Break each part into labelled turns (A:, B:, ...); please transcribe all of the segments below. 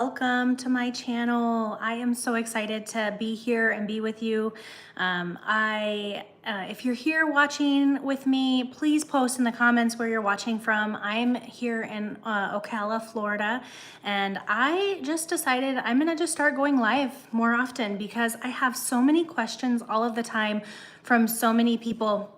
A: Welcome to my channel. I am so excited to be here and be with you. If you're here watching with me, please post in the comments where you're watching from. I'm here in Ocala, Florida, and I just decided I'm gonna just start going live more often because I have so many questions all of the time from so many people.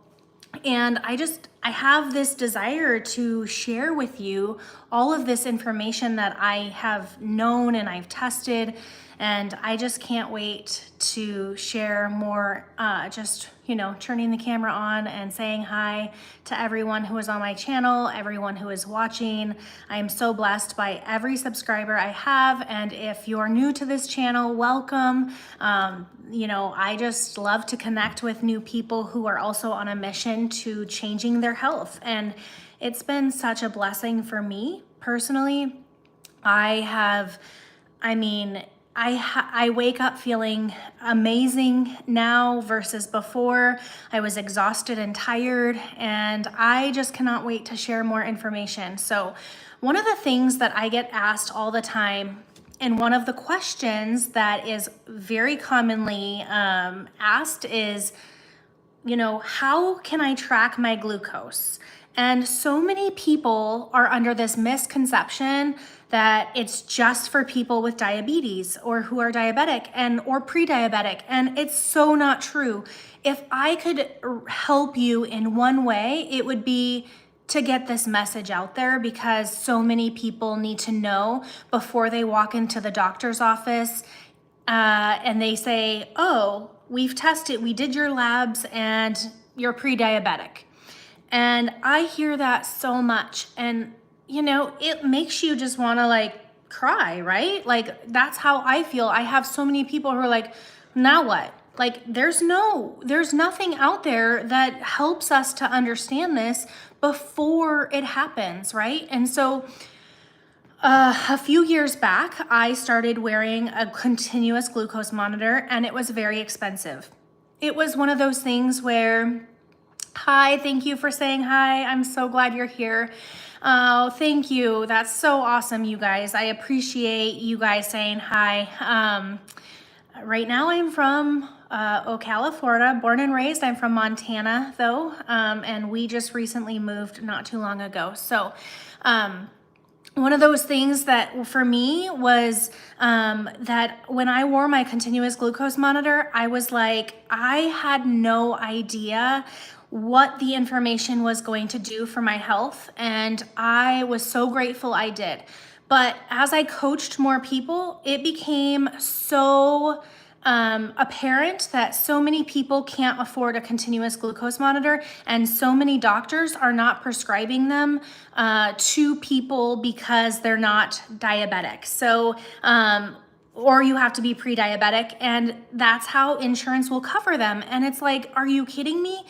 A: And I have this desire to share with you all of this information that I have known and I've tested. And I just can't wait to share more, turning the camera on and saying hi to everyone who is on my channel, everyone who is watching. I am so blessed by every subscriber I have. And if you're new to this channel, welcome. I just love to connect with new people who are also on a mission to changing their health. And it's been such a blessing for me personally. I wake up feeling amazing now versus before. I was exhausted and tired, and I just cannot wait to share more information. So one of the things that I get asked all the time, and one of the questions that is very commonly asked is, how can I track my glucose? And so many people are under this misconception that it's just for people with diabetes or who are diabetic or pre-diabetic. And it's so not true. If I could help you in one way, it would be to get this message out there, because so many people need to know before they walk into the doctor's office and they say, oh, we've tested, we did your labs and you're pre-diabetic. And I hear that so much, and it makes you just want to cry, right? That's how I feel. I have so many people who are like, now what? There's nothing out there that helps us to understand this before it happens, right? And so a few years back, I started wearing a continuous glucose monitor, and it was very expensive. It was one of those things where, hi, thank you for saying hi. I'm so glad you're here. Oh, thank you. That's so awesome, you guys. I appreciate you guys saying hi. Right now I'm from Ocala, Florida, born and raised. I'm from Montana though, and we just recently moved not too long ago. So one of those things that for me was that when I wore my continuous glucose monitor, I was like, I had no idea what the information was going to do for my health. And I was so grateful I did. But as I coached more people, it became so apparent that so many people can't afford a continuous glucose monitor, and so many doctors are not prescribing them to people because they're not diabetic. So, or you have to be pre-diabetic, and that's how insurance will cover them. And it's like, are you kidding me?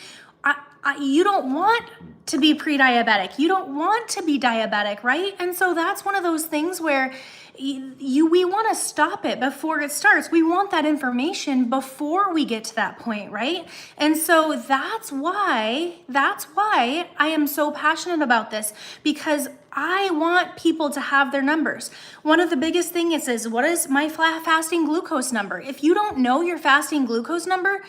A: You don't want to be pre-diabetic. You don't want to be diabetic, right? And so that's one of those things where we want to stop it before it starts. We want that information before we get to that point, right? And so that's why I am so passionate about this, because I want people to have their numbers. One of the biggest things is what is my fasting glucose number? If you don't know your fasting glucose number,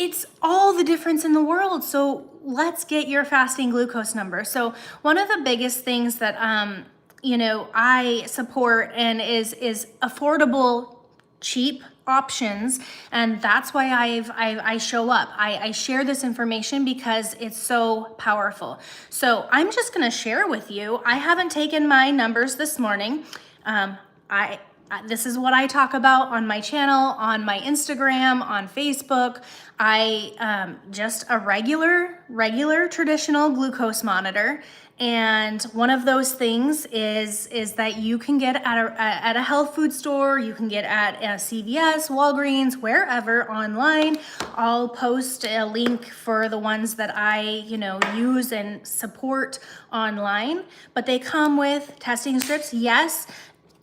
A: it's all the difference in the world. So let's get your fasting glucose number. So one of the biggest things that I support and is affordable, cheap options, and that's why I show up. I share this information because it's so powerful. So I'm just gonna share with you. I haven't taken my numbers this morning. This is what I talk about on my channel, on my Instagram, on Facebook. I just a regular traditional glucose monitor. And one of those things is that you can get at a health food store, you can get at CVS, Walgreens, wherever online. I'll post a link for the ones that I use and support online. But they come with testing strips. Yes.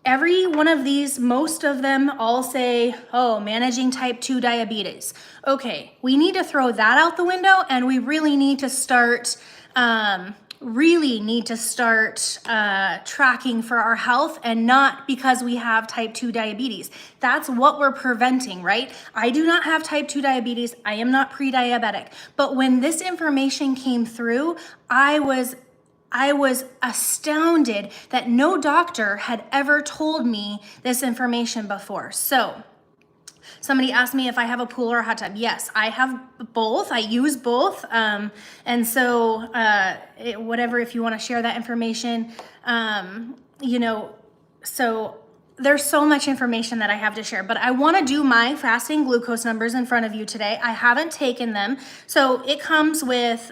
A: Every one of these, most of them all say, oh, managing type 2 diabetes. Okay, we need to throw that out the window, and we really need to start really need to start tracking for our health, and not because we have type 2 diabetes. That's what we're preventing, right? I do not have type 2 diabetes. I am not pre-diabetic. But when this information came through, I was astounded that no doctor had ever told me this information before. So somebody asked me if I have a pool or a hot tub. Yes, I have both. I use both. And so whatever, if you want to share that information, so there's so much information that I have to share, but I want to do my fasting glucose numbers in front of you today. I haven't taken them. So it comes with,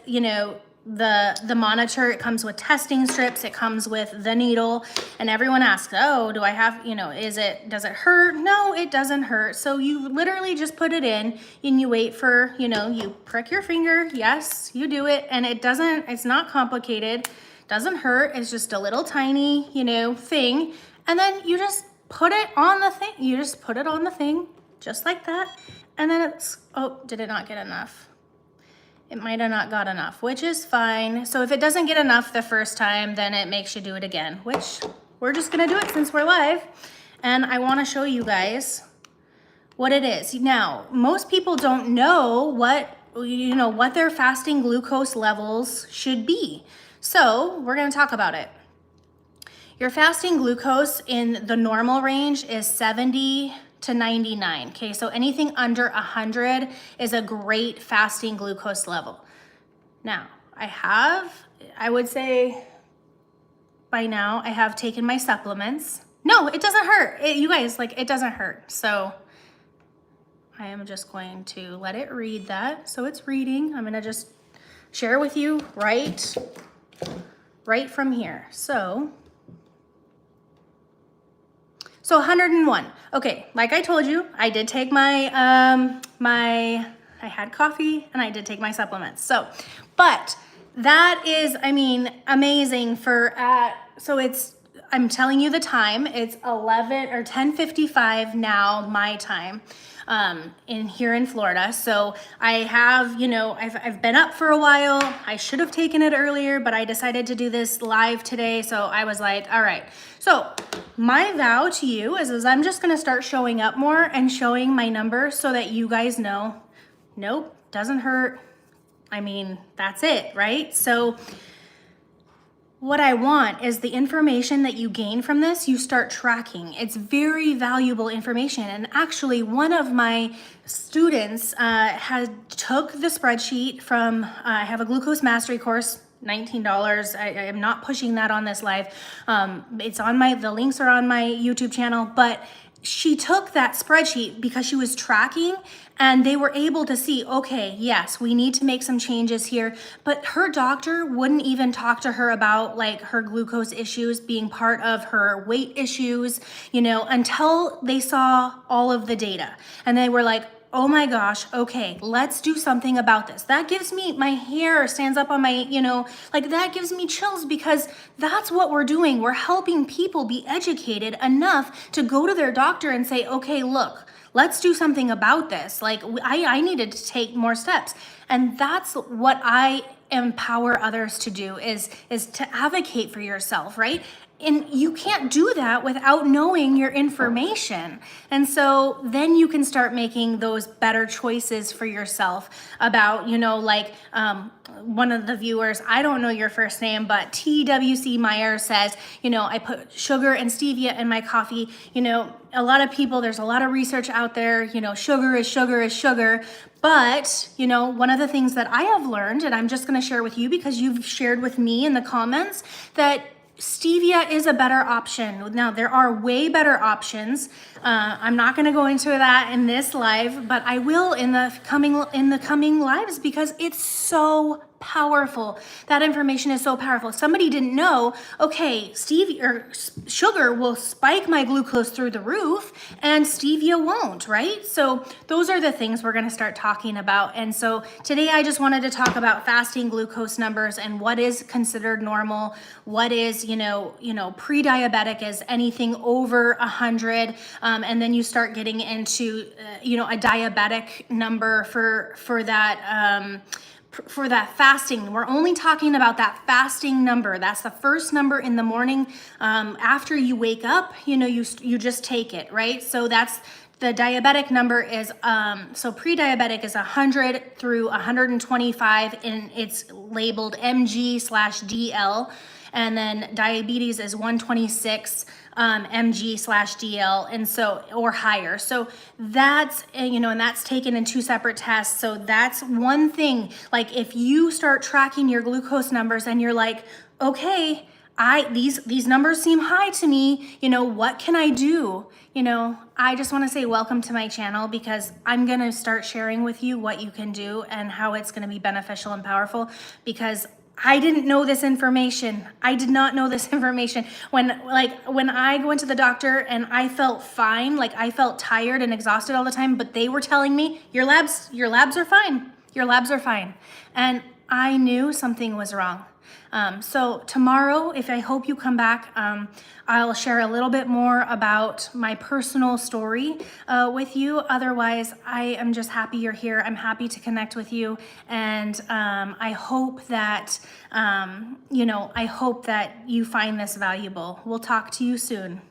A: the monitor, it comes with testing strips, it comes with the needle, and everyone asks, oh, do I have, does it hurt? No, it doesn't hurt. So you literally just put it in and you wait for, you prick your finger. Yes, you do it. And it's not complicated, doesn't hurt. It's just a little tiny, thing. And then you just put it on the thing. You just put it on the thing just like that. And then did it not get enough? It might have not got enough, which is fine. So if it doesn't get enough the first time, then it makes you do it again, which we're just gonna do it since we're live. And I wanna show you guys what it is. Now, most people don't know what their fasting glucose levels should be. So we're gonna talk about it. Your fasting glucose in the normal range is 70 to 99. Okay, so anything under 100 is a great fasting glucose level. Now, I would say by now I have taken my supplements. No, it doesn't hurt. You guys, it doesn't hurt. So I am just going to let it read that. So it's reading. I'm gonna just share with you right from here. So 101. Okay, like I told you, I did take I had coffee and I did take my supplements. So, but that is, amazing I'm telling you the time, it's 10:55 now, my time, here in Florida. So I have, I've been up for a while. I should have taken it earlier, but I decided to do this live today. So I was like, all right. So my vow to you is I'm just going to start showing up more and showing my numbers so that you guys know, nope, doesn't hurt. That's it, right? So what I want is the information that you gain from this, you start tracking. It's very valuable information. And actually, one of my students took the spreadsheet from, I have a glucose mastery course, $19. I am not pushing that on this live. It's on the links are on my YouTube channel, but she took that spreadsheet because she was tracking, and they were able to see, okay, yes, we need to make some changes here. But her doctor wouldn't even talk to her about her glucose issues being part of her weight issues, until they saw all of the data. And they were like, oh my gosh, okay, let's do something about this. That gives me, my hair stands up on my, that gives me chills, because that's what we're doing. We're helping people be educated enough to go to their doctor and say, okay, look, let's do something about this. I needed to take more steps. And that's what I empower others to do, is to advocate for yourself, right? And you can't do that without knowing your information. And so then you can start making those better choices for yourself about, one of the viewers, I don't know your first name, but TWC Meyer says, I put sugar and stevia in my coffee. A lot of people, there's a lot of research out there, sugar is sugar is sugar. But, one of the things that I have learned, and I'm just going to share with you because you've shared with me in the comments, that stevia is a better option. Now, there are way better options. I'm not going to go into that in this live, but I will in the coming lives, because it's so powerful. That information is so powerful. Somebody didn't know, okay, stevia or sugar will spike my glucose through the roof and stevia won't, right? So those are the things we're going to start talking about. And so today I just wanted to talk about fasting glucose numbers and what is considered normal, what is, pre-diabetic is anything over 100. And then you start getting into, a diabetic number for that, for that fasting. We're only talking about that fasting number. That's the first number in the morning. After you wake up, you just take it, right? So that's the diabetic number is, so pre-diabetic is 100 through 125, and it's labeled mg/dl. And then diabetes is 126 mg/dl, and so, or higher. So that's, and that's taken in 2 separate tests. So that's one thing. Like if you start tracking your glucose numbers and you're like, okay, these numbers seem high to me, what can I do? I just want to say welcome to my channel, because I'm going to start sharing with you what you can do and how it's going to be beneficial and powerful, because I didn't know this information. I did not know this information. When I went to the doctor and I felt fine, like I felt tired and exhausted all the time, but they were telling me your labs are fine. Your labs are fine. And I knew something was wrong. So tomorrow, I hope you come back, I'll share a little bit more about my personal story with you. Otherwise, I am just happy you're here. I'm happy to connect with you. And I hope that, I hope that you find this valuable. We'll talk to you soon.